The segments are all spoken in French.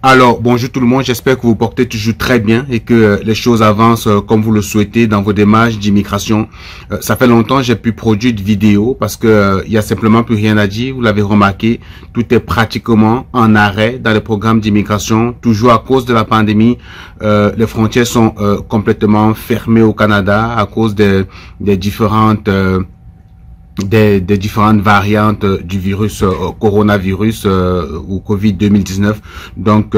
Alors, bonjour tout le monde, j'espère que vous portez toujours très bien et que les choses avancent comme vous le souhaitez dans vos démarches d'immigration. Ça fait longtemps que j'ai pu produire de vidéos parce que il y a simplement plus rien à dire. Vous l'avez remarqué, tout est pratiquement en arrêt dans les programmes d'immigration, toujours à cause de la pandémie. Les frontières sont complètement fermées au Canada à cause des différentes des différentes variantes du virus coronavirus ou Covid 2019. Donc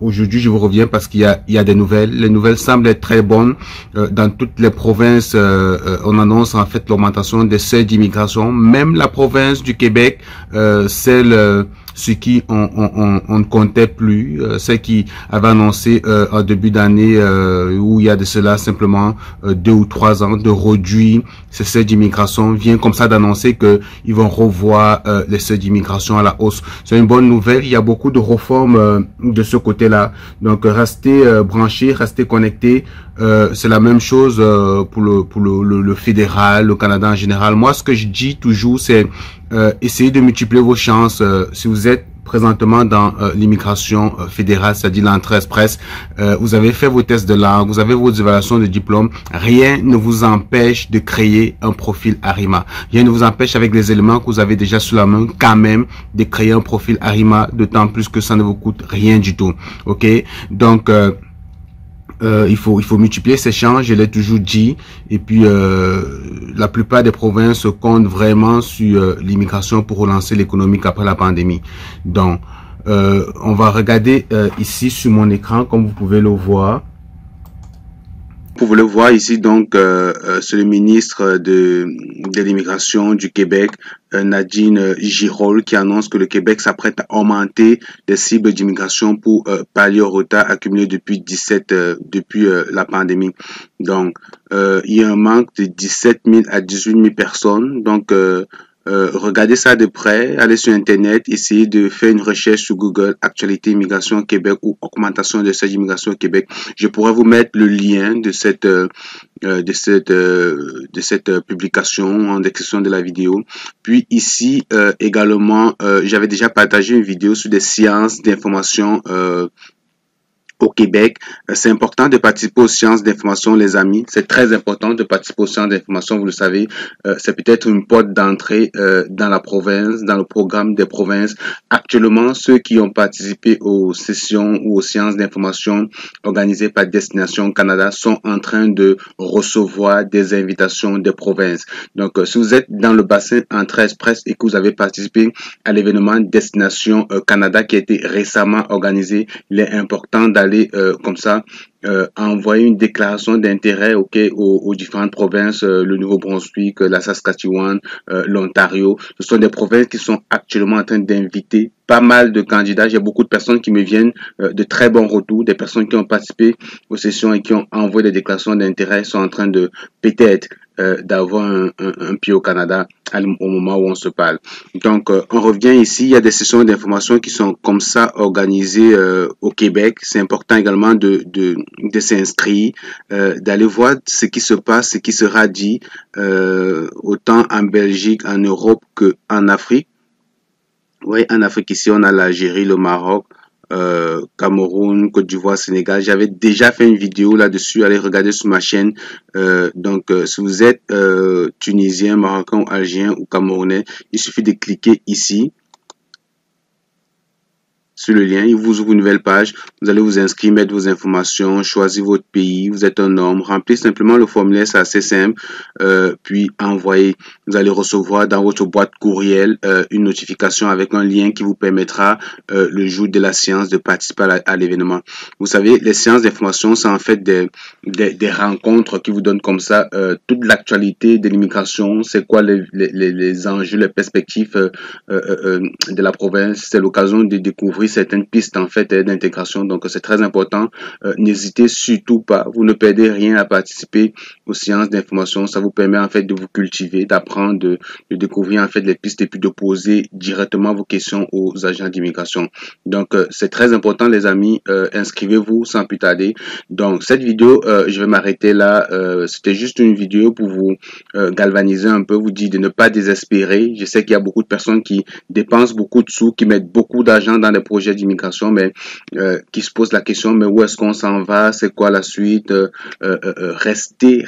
aujourd'hui je vous reviens parce qu'il y a des nouvelles. Les nouvelles semblent être très bonnes. Dans toutes les provinces, on annonce en fait l'augmentation des seuils d'immigration. Même la province du Québec, celle ce qui on ne comptait plus, celle qui avait annoncé en début d'année où il y a de cela simplement 2 ou 3 ans de réduire ces seuils d'immigration, vient comme ça d'annoncer que ils vont revoir les seuils d'immigration à la hausse. C'est une bonne nouvelle. Il y a beaucoup de réformes de ce côté-là. Donc restez branchés, restez connectés. C'est la même chose pour le fédéral, le Canada en général. Moi, ce que je dis toujours, c'est essayez de multiplier vos chances. Si vous êtes présentement dans l'immigration fédérale, c'est-à-dire l'entrée express, vous avez fait vos tests de langue, vous avez vos évaluations de diplôme, rien ne vous empêche de créer un profil Arima. Rien ne vous empêche avec les éléments que vous avez déjà sous la main quand même de créer un profil Arima, d'autant plus que ça ne vous coûte rien du tout. Ok, donc il faut multiplier ces chances, je l'ai toujours dit. Et puis la plupart des provinces comptent vraiment sur l'immigration pour relancer l'économie après la pandémie. Donc on va regarder ici sur mon écran, comme vous pouvez le voir. Vous pouvez le voir ici, donc, c'est le ministre de l'immigration du Québec, Nadine Girol, qui annonce que le Québec s'apprête à augmenter les cibles d'immigration pour pallier au retard accumulé depuis la pandémie. Donc, il y a un manque de 17 000 à 18 000 personnes. Donc, regardez ça de près, allez sur Internet, essayez de faire une recherche sur Google, actualité immigration au Québec ou augmentation de cette immigration au Québec. Je pourrais vous mettre le lien de cette publication en description de la vidéo. Puis ici également, j'avais déjà partagé une vidéo sur des sciences d'information au Québec. C'est important de participer aux sciences d'information, les amis. C'est très important de participer aux sciences d'information, vous le savez. C'est peut-être une porte d'entrée dans la province, dans le programme des provinces. Actuellement, ceux qui ont participé aux sessions ou aux sciences d'information organisées par Destination Canada sont en train de recevoir des invitations des provinces. Donc, si vous êtes dans le bassin Entrée Express et que vous avez participé à l'événement Destination Canada qui a été récemment organisé, il est important d'aller comme ça envoyer une déclaration d'intérêt aux différentes provinces, le Nouveau-Brunswick, la Saskatchewan, l'Ontario. Ce sont des provinces qui sont actuellement en train d'inviter pas mal de candidats. J'ai beaucoup de personnes qui me viennent de très bons retours, des personnes qui ont participé aux sessions et qui ont envoyé des déclarations d'intérêt sont en train de peut-être d'avoir un pied au Canada au moment où on se parle. Donc, on revient ici. Il y a des sessions d'information qui sont comme ça organisées au Québec. C'est important également de s'inscrire, d'aller voir ce qui se passe, ce qui sera dit, autant en Belgique, en Europe qu'en Afrique. Oui, en Afrique, ici, on a l'Algérie, le Maroc, Cameroun, Côte d'Ivoire, Sénégal. J'avais déjà fait une vidéo là-dessus. Allez regarder sur ma chaîne. Donc, si vous êtes tunisien, marocain, ou algérien ou camerounais, il suffit de cliquer ici sur le lien, il vous ouvre une nouvelle page, vous allez vous inscrire, mettre vos informations, choisir votre pays, vous êtes un homme, remplissez simplement le formulaire, c'est assez simple, puis envoyez. Vous allez recevoir dans votre boîte courriel une notification avec un lien qui vous permettra le jour de la séance de participer à l'événement. Vous savez, les séances d'information, c'est en fait des rencontres qui vous donnent comme ça toute l'actualité de l'immigration, c'est quoi les enjeux, les perspectives de la province, c'est l'occasion de découvrir certaines pistes en fait d'intégration, donc c'est très important. N'hésitez surtout pas, vous ne perdez rien à participer aux séances d'information, ça vous permet en fait de vous cultiver, d'apprendre, de découvrir en fait les pistes et puis de poser directement vos questions aux agents d'immigration. Donc c'est très important les amis, inscrivez-vous sans plus tarder. Donc cette vidéo, je vais m'arrêter là, c'était juste une vidéo pour vous galvaniser un peu, vous dire de ne pas désespérer. Je sais qu'il y a beaucoup de personnes qui dépensent beaucoup de sous, qui mettent beaucoup d'argent dans des projets projet d'immigration, mais qui se pose la question, mais où est-ce qu'on s'en va? C'est quoi la suite? Restez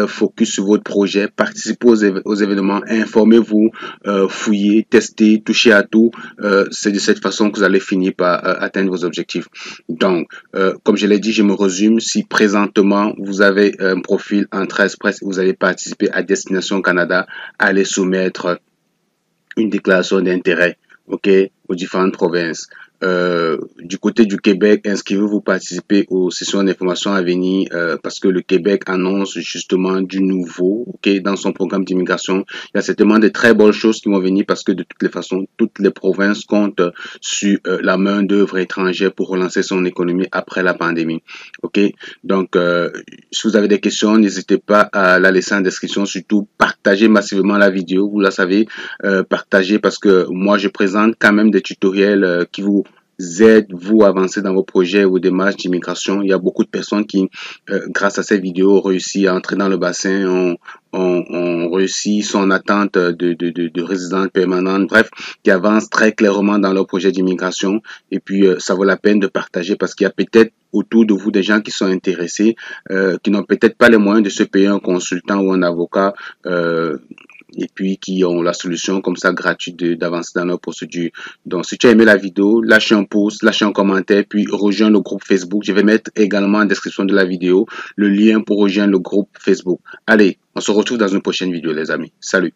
focus sur votre projet, participez aux événements, informez-vous, fouillez, testez, touchez à tout. C'est de cette façon que vous allez finir par atteindre vos objectifs. Donc, comme je l'ai dit, je me résume. Si présentement vous avez un profil Entrée Express, vous allez participer à Destination Canada, allez soumettre une déclaration d'intérêt, ok, aux différentes provinces. Du côté du Québec, inscrivez-vous participer aux sessions d'information à venir parce que le Québec annonce justement du nouveau, ok, dans son programme d'immigration. Il y a certainement de très bonnes choses qui vont venir parce que de toutes les façons, toutes les provinces comptent sur la main d'œuvre étrangère pour relancer son économie après la pandémie, ok. Donc, si vous avez des questions, n'hésitez pas à la laisser en description. Surtout, partagez massivement la vidéo. Vous la savez, partagez parce que moi, je présente quand même des tutoriels qui vous aide vous avancer dans vos projets ou démarches d'immigration. Il y a beaucoup de personnes qui, grâce à ces vidéos, ont réussi à entrer dans le bassin, ont réussi, sont en attente de résidence permanente, bref, qui avancent très clairement dans leur projet d'immigration. Et puis, ça vaut la peine de partager parce qu'il y a peut-être autour de vous des gens qui sont intéressés, qui n'ont peut-être pas les moyens de se payer un consultant ou un avocat, et puis qui ont la solution comme ça gratuite d'avancer dans leur procédure. Donc, si tu as aimé la vidéo, lâche un pouce, lâche un commentaire, puis rejoins le groupe Facebook. Je vais mettre également en description de la vidéo le lien pour rejoindre le groupe Facebook. Allez, on se retrouve dans une prochaine vidéo, les amis. Salut!